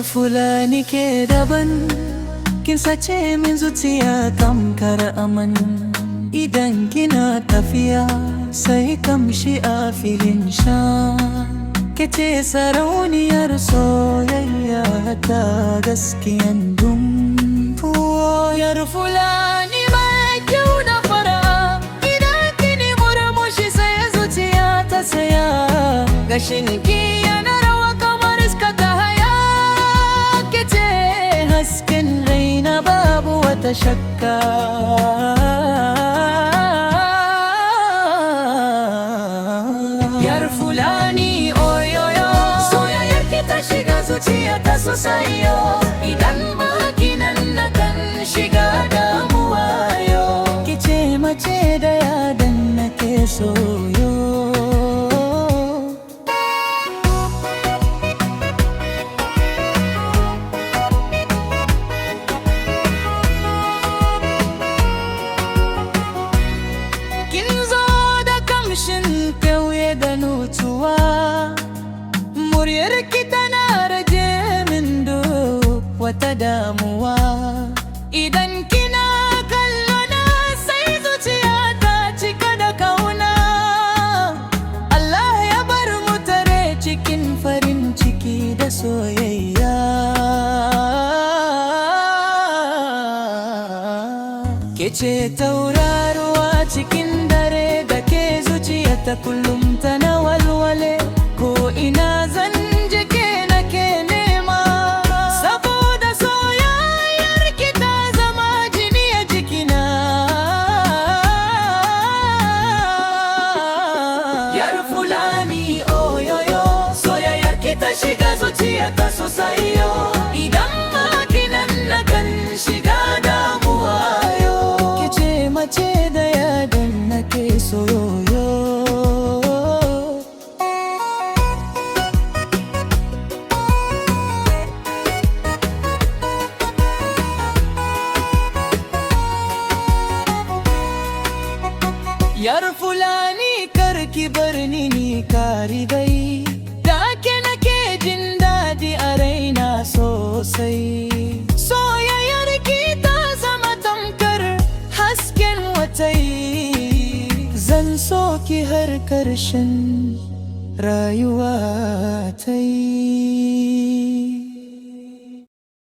fulani ke daban, kin sace min zuciya tamkar aman. Idan kina tafiya sai kamshi a filin sha, ke ce sarauniyar soyayya ta gaskiyan dum. Yar fulani mai kyau da fara, idan kini murmushi sai zuciya ta saya. Gashin ki yana rawa kamar iska ta haya, ke ce hasken raina babu wata shakka. Yar fulani oyoyo, soyayyar ki ta shiga zuciya ta sosai yo. Idan ba ki nan na kan shiga damuwa yo, ki ce mace da yadan nake soyo. Kin zo da kamshin kauye da nutuwa, muryar ki tana rage min duk wata damuwa. Idan kina kallo na sai zuciya ta cika da kauna. Allah ya bar mu tare cikin farin ciki da soyayya. Ke ce tauraruwa cikin dare, da ke zuciya ta kullum tana walwale. Ko ina zan je ke nake nema, saboda soyayyar ki ta zama jini a jikina. Yar fulani oyoyo, soyayyar ki ta shiga zuciya ta sosai yo. Idan ma kinan na kan shiga damuwa yo, ki ce mace da yadan nake soyo. Yar fulani karki bar ni kari dai, da ke nake jin daɗi a raina sosai. Soyayyar ki ta zama tamkar hasken watai, zan so ki har karshen rayuwa ta yi.